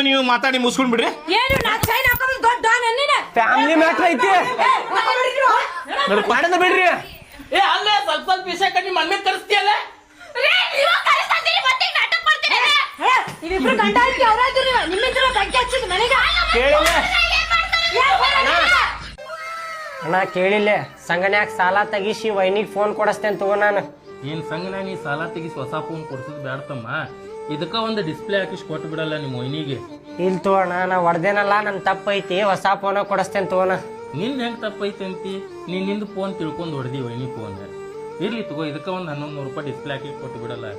ನೀವು ಮಾತಾಡಿ ಮುಗಿಸ್ಕೊಂಡ್ ಬಿಡ್ರಿ. ಏನು ನಾ ಚೈನ್ ಹಾಕೋದು ದೊಡ್ಡ ನೆನ್ನಿನ ಫ್ಯಾಮಿಲಿ ಮ್ಯಾಟ್ರ್ ಐತಿ ಮಾಡದ ಬಿಡ್ರಿ. ಏ ಅಲ್ಲೇ ಸ್ವಲ್ಪ ಸ್ವಲ್ಪ ವಿಷಯ ಕಟ್ಟಿ ಮಮ್ಮಿ ಕರೆಸ್ತೀಯಲ್ಲ. ನೀವಿಬ್ರು ಗಂಡ ಐತಿ ಅವ್ರಾದ್ರು ನಿಮ್ಮಿದ್ರು ಬೆಂಕಿ ಹಚ್ಚಿದ್ ಮನೆಗೆ ಕೇಳಿಲ್ಲ ಅಣ್ಣ, ಕೇಳಿಲ್ಲ ಸಂಗನ್ಯಾಗ ಸಾಲ ತೆಗಿಸಿ ವೈನಿಗೆ ಫೋನ್ ಕೊಡಿಸ್ತೇನೆ ತಗೋ. ನಾನು ಏನ್ ಸಂಗನ ನೀ ಸಾಲ ತೆಗಿಸಿ ಹೊಸ ಫೋನ್ ಕೊಡ್ಸೋದು ಬ್ಯಾಡ್ತಮ್ಮ. ಇದಕ್ಕ ಒಂದು ಡಿಸ್ಪ್ಲೇ ಹಾಕಿಸಿ ಕೊಟ್ಟು ಬಿಡಲ್ಲ ನಿಮ್ಮ ವೈನಿಗೆ. ಇಲ್ ತಗೋಣ, ನಾ ಹೊಡ್ದೇನಲ್ಲ, ನನ್ ತಪ್ಪೈತಿ, ಹೊಸ ಫೋನ ಕೊಡಿಸ್ತೇನೆ ತಗೋಣ. ನಿಂದ ಹೆಂಗ್ ತಪ್ಪೈತಿ ಅಂತಿ? ನಿಂದು ಫೋನ್ ತಿಳ್ಕೊಂಡ್ ಹೊಡೆದಿ ವೈನಿ ಫೋನ್. ಇರ್ಲಿ ತಗೋ, ಇದಕ್ಕ ಒಂದು 1100 ರೂಪಾಯಿ ಡಿಸ್ಪ್ಲೇ ಹಾಕಿ ಕೊಟ್ಟು ಬಿಡಲ್ಲ.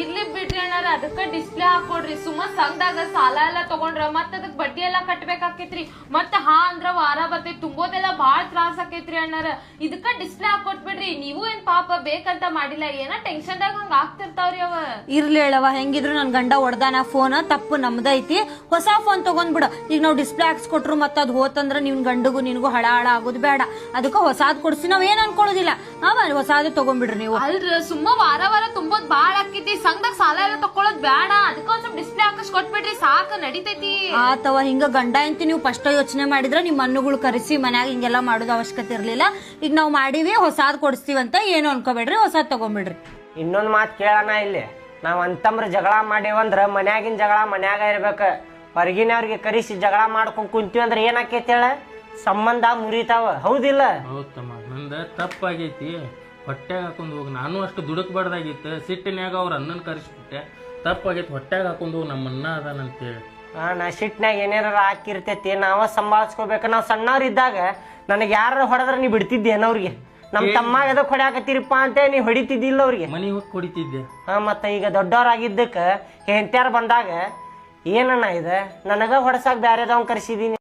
ಇರ್ಲಿ ಬಿಡ್ರಿ ಅಣ್ಣಾರ, ಅದಕ್ಕ ಡಿಸ್ಪ್ಲೇ ಹಾಕೊಡ್ರಿ. ಸುಮ್ಮ ಸಂಘದಾಗ ಸಾಲ ಎಲ್ಲಾ ತಗೊಂಡ್ರ ಮತ್ತ ಅದಕ್ ಬಡ್ಡಿ ಎಲ್ಲಾ ಕಟ್ಬೇಕಾಕೇತ್ರಿ. ಮತ್ತ ಅಂದ್ರ ವಾರ ಬರ್ತೈತಿ, ತುಂಬೋದೆಲ್ಲಾ ಬಾಳ ತ್ರಾಸ ಆಕೇತ್ರಿ ಅಣ್ಣಾರ. ಇದಕ್ಕ ಡಿಸ್ಪ್ಲೇ ಹಾಕೊಟ್ಬಿಡ್ರಿ. ನೀವು ಏನ್ ಪಾಪ ಬೇಕಂತ ಮಾಡಿಲ್ಲ, ಏನ ಟೆನ್ಷನ್ ದಾಗ ಹಂಗ ಆಗ್ತಿರ್ತಾವ್ರಿ ಅವ. ಇರ್ಲಿ ಹೇಳವ, ಹೆಂಗಿದ್ರು ನನ್ ಗಂಡ ಹೊಡ್ದಾನ ಫೋನ್, ತಪ್ಪು ನಮ್ದೈತಿ, ಹೊಸ ಫೋನ್ ತಗೊಂಡ್ಬಿಡ. ಈಗ ನಾವ್ ಡಿಸ್ಪ್ಲೇ ಹಾಕ್ಸ್ಕೊಟ್ರು ಮತ್ತ ಅದ್ ಹೋತಂದ್ರ ನಿನ್ ಗಂಡಗೂ ನಿನ್ಗೂ ಹಳ ಆಗೋದು ಬೇಡ. ಅದಕ್ಕ ಹೊಸಾದ್ ಕೊಡ್ಸಿ ನಾವ್ ಏನ್ ಅನ್ಕೊಳ್ಳೋದಿಲ್ಲ. ಹೊಸಾದ್ ತಗೊಂಡ್ಬಿಡ್ರಿ ನೀವು. ಅಲ್ರ ಸುಮ್ಮ ವಾರ ವಾರ ತುಂಬೋದ್ ಬಾಳ ಆಕೈತಿ. ಸಂಘದಾಗ ಸಾಲ ಎಲ್ಲ ತಕೊಳ್ಳೋದ್ ಬ್ಯಾಡ. ಅದಕ್ಕ ಒಂದ್ ಸ್ವಲ್ಪ ಡಿಸ್ಪ್ಲೇ ಹಾಕಸ್ ಕೊಟ್ಬಿಡ್ರಿ, ಸಾಕ ನಡಿತೈತಿ. ಆತವ, ಹಿಂಗ ಗಂಡ ಎಂತಿ ನೀವು ಫಸ್ಟ್ ಯೋಚನೆ ಮಾಡಿದ್ರ ನಿಮ್ ಮಣ್ಣುಗಳು ಕರೆಸಿ ಮನ್ಯಾಗ ಹಿಂಗೆಲ್ಲಾ ಮಾಡೋದು ಅವಶ್ಯಕತೆ ಇರ್ಲಿಲ್ಲ. ಈಗ ನಾವ್ ಮಾಡಿವಿ, ಹೊಸಾದ್ ಕೊಡಿಸ್ತೀವಂತ ಏನು ಅನ್ಕೋಬೇಡ್ರಿ, ಹೊಸಾದ್ ತಗೊಂಡ್ಬಿಡ್ರಿ. ಇನ್ನೊಂದ್ ಮಾತು ಕೇಳೋಣ ಇಲ್ಲಿ. ನಾವ್ ಅಂತಂದ್ರ ಜಗಳ ಮಾಡೇವಂದ್ರ ಮನ್ಯಾಗಿನ ಜಗಳ ಮನ್ಯಾಗ ಇರ್ಬೇಕ. ಹೊರಗಿನವ್ರಿಗೆ ಕರೆಸಿ ಜಗಳ ಮಾಡ್ಕೊಂಡ್ ಕುಂತೀವಿ ಅಂದ್ರೆ ಏನಾಕೈತಿ ಹೇಳ, ಸಂಬಂಧ ಮುರಿತಾವ. ಹೌದಿಲ್ಲ? ಹೌದಮ್ಮ, ನಂದ ತಪ್ಪಾಗೈತಿ. ಹೊಟ್ಯಾಗ ಹಾಕೊಂಡ್ ಹೋಗಿ ನಾನು ಅಷ್ಟು ದುಡುಕ್ಬಾರ್ದಾಗಿತ್ತು. ಸಿಟ್ಟಿನ್ಯಾಗ ಅವ್ರ ಅನ್ನನ್ ಕರೆಸ್ಬಿಟ್ಟೆ. ತಪ್ಪಾಗೈತಿ, ಹೊಟ್ಯಾಗ ಹಾಕೊಂಡ್ ಹೋಗಿ ನಮ್ಮ ಅನ್ನ ಅದಾನಂತೇಳಿ. ನಾ ಸಿಟ್ನಾಗ ಏನಾರ ಹಾಕಿರ್ತೈತಿ, ನಾವ ಸಂಭಾಳಿಸ್ಕೋಬೇಕ. ನಾವ್ ಸಣ್ಣವ್ರ ಇದ್ದಾಗ ನನಗೆ ಯಾರು ಹೊಡೆದ್ರ ನೀ ಬಿಡ್ತಿದ್ದೇನ ಅವ್ರಿಗೆ? ನಮ್ ತಮ್ಮ ಎದಕ್ ಹೊಡ್ಯಾಕತ್ತೀರಿಪ್ಪ ಅಂತ ನೀ ಹೊಡಿತಿದ್ದಿಲ್ಲ ಅವ್ರಿಗೆ. ಮನಿ ಹೋಗಿ ಹೊಡಿತಿದ್ದೆ. ಮತ್ತ ಈಗ ದೊಡ್ಡವ್ರಾಗಿದ್ದಕ್ಕ ಹೆಂಡ್ತ್ಯಾರ ಬಂದಾಗ ಏನಣ್ಣ ಇದ, ನನಗ ಹೊಡ್ಸಾಕ್ ಬ್ಯಾರೆದವ್ ಕರ್ಸಿದೀನಿ.